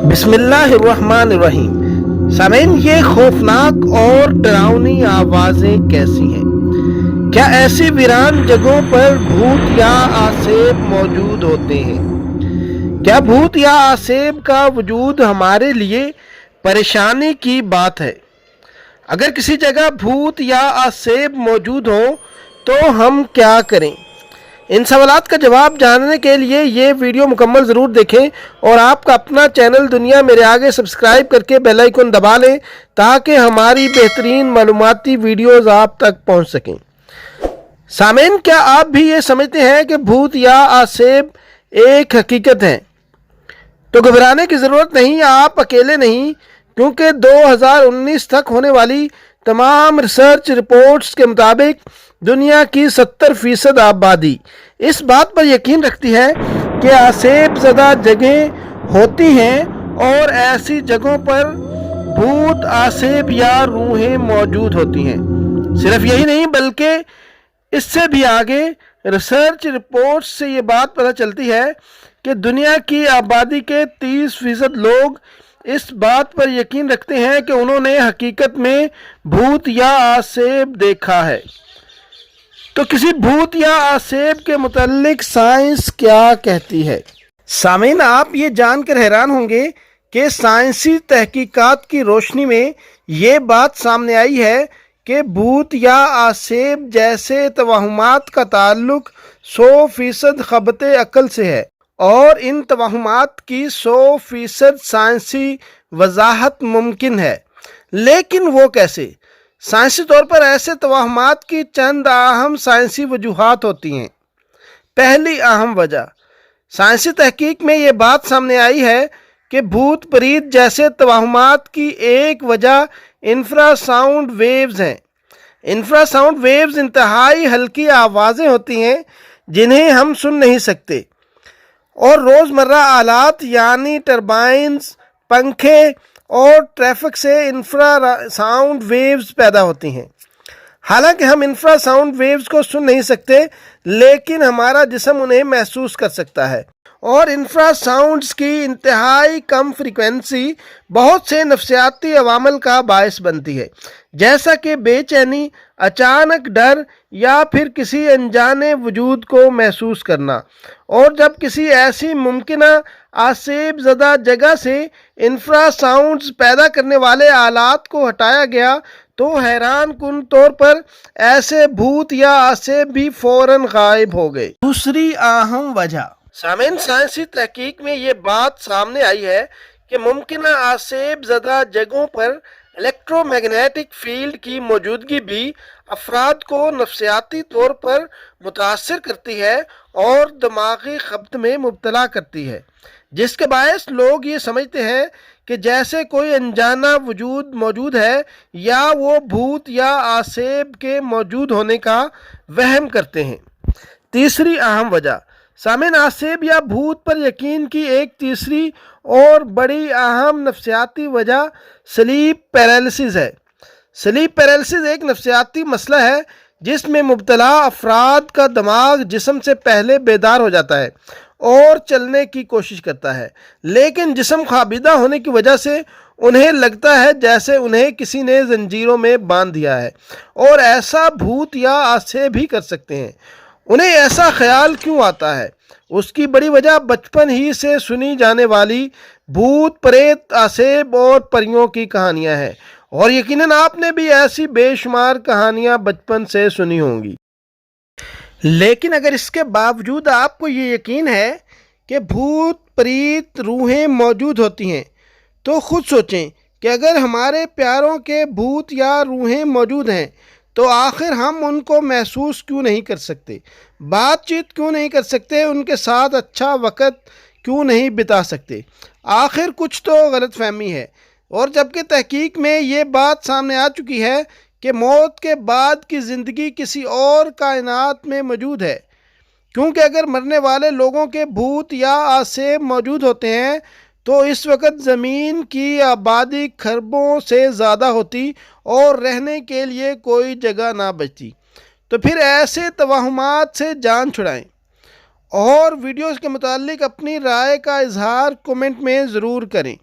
बिस्मिल्लाहिर्रहमानिर्रहीम। सामीन, ये खौफनाक और डरावनी आवाज़ें कैसी हैं? क्या ऐसी वीरान जगहों पर भूत या आसेब मौजूद होते हैं? क्या भूत या आसेब का वजूद हमारे लिए परेशानी की बात है? अगर किसी जगह भूत या आसेब मौजूद हो तो हम क्या करें? इन सवालात का जवाब जानने के लिए ये वीडियो मुकम्मल ज़रूर देखें और आपका अपना चैनल दुनिया मेरे आगे सब्सक्राइब करके बेल आइकन दबा लें ताकि हमारी बेहतरीन मालूमाती वीडियोज़ आप तक पहुंच सकें। सामीन, क्या आप भी ये समझते हैं कि भूत या आसेब एक हकीकत है? तो घबराने की ज़रूरत नहीं, आप अकेले नहीं, क्योंकि 2019 तक होने वाली तमाम रिसर्च रिपोर्ट्स के मुताबिक दुनिया की 70% आबादी इस बात पर यकीन रखती है कि आसेब ज़दा जगहें होती हैं और ऐसी जगहों पर भूत, आसेब या रूहें मौजूद होती हैं। सिर्फ यही नहीं बल्कि इससे भी आगे रिसर्च रिपोर्ट्स से ये बात पता चलती है कि दुनिया की आबादी के 30% लोग इस बात पर यकीन रखते हैं कि उन्होंने हकीकत में भूत या आसेब देखा है। तो किसी भूत या आसेब के मुतालिक साइंस क्या कहती है? सामीन, आप ये जानकर हैरान होंगे कि साइंसी तहकीकात की रोशनी में ये बात सामने आई है कि भूत या आसेब जैसे तवाहुमात का ताल्लुक 100% ख़बते अक्ल से है और इन तवाहुमात की 100% साइंसी वजाहत मुमकिन है। लेकिन वो कैसे? साइंसी तौर पर ऐसे तवाहुमात की चंद अहम साइंसी वजूहात होती हैं। पहली अहम वजह, साइंसी तहकीक में ये बात सामने आई है कि भूत प्रीत जैसे तवाहुमात की एक वजह इंफ्रासाउंड वेव्स हैं। इंफ्रासाउंड वेव्स इंतहाई हल्की आवाज़ें होती हैं जिन्हें हम सुन नहीं सकते और रोज़मर्रा आलात यानी टरबाइन्स, पंखे और ट्रैफिक से इंफ्रासाउंड वेव्स पैदा होती हैं। हालांकि हम इंफ्रासाउंड वेव्स को सुन नहीं सकते, लेकिन हमारा जिस्म उन्हें महसूस कर सकता है और इंफ्रासाउंड्स की इंतहाई कम फ्रीक्वेंसी बहुत से नफ्सियाती अवामल का बायस बनती है, जैसा कि बेचैनी, अचानक डर या फिर किसी अनजाने वजूद को महसूस करना। और जब किसी ऐसी मुमकिना आसेब ज़दा जगह से इंफ्रासाउंड्स पैदा करने वाले आलात को हटाया गया तो हैरान कुन तौर पर ऐसे भूत या आसेब भी फौरन गायब हो गए। दूसरी अहम वजह, सामीन, साइंसी तहकीक में ये बात सामने आई है कि मुमकिना आसेब ज़दा जगहों पर इलेक्ट्रोमैग्नेटिक फील्ड की मौजूदगी भी अफराद को नफ्सियाती तौर पर मुतासर करती है और दिमागी खपत में मुब्तला करती है, जिसके बायस लोग ये समझते हैं कि जैसे कोई अनजाना वजूद मौजूद है या वो भूत या आसेब के मौजूद होने का वहम करते हैं। तीसरी अहम वजह, सामीन, आसेब या भूत पर यकीन की एक तीसरी और बड़ी अहम नफ्सियाती वजह स्लीप पैरालिसिस है। स्लीप पैरालिसिस एक नफ्सियाती मसला है जिसमें मुब्तला अफराद का दिमाग जिस्म से पहले बेदार हो जाता है और चलने की कोशिश करता है, लेकिन जिस्म ख्वाबीदा होने की वजह से उन्हें लगता है जैसे उन्हें किसी ने जंजीरों में बांध दिया है। और ऐसा भूत या आसेब भी कर सकते हैं। उन्हें ऐसा ख्याल क्यों आता है? उसकी बड़ी वजह बचपन ही से सुनी जाने वाली भूत, प्रेत, आसेब और परियों की कहानियां हैं और यकीनन आपने भी ऐसी बेशुमार कहानियां बचपन से सुनी होंगी। लेकिन अगर इसके बावजूद आपको ये यकीन है कि भूत, प्रीत, रूहें मौजूद होती हैं, तो खुद सोचें कि अगर हमारे प्यारों के भूत या रूहें मौजूद हैं तो आखिर हम उनको महसूस क्यों नहीं कर सकते, बातचीत क्यों नहीं कर सकते, उनके साथ अच्छा वक़्त क्यों नहीं बिता सकते? आखिर कुछ तो गलतफहमी है। और जबकि तहकीक में ये बात सामने आ चुकी है कि मौत के बाद की ज़िंदगी किसी और कायनात में मौजूद है, क्योंकि अगर मरने वाले लोगों के भूत या आसेब मौजूद होते हैं तो इस वक्त ज़मीन की आबादी खरबों से ज़्यादा होती और रहने के लिए कोई जगह ना बचती। तो फिर ऐसे तवाहुमात से जान छुड़ाएं और वीडियोज़ के मुतालिक अपनी राय का इजहार कमेंट में ज़रूर करें।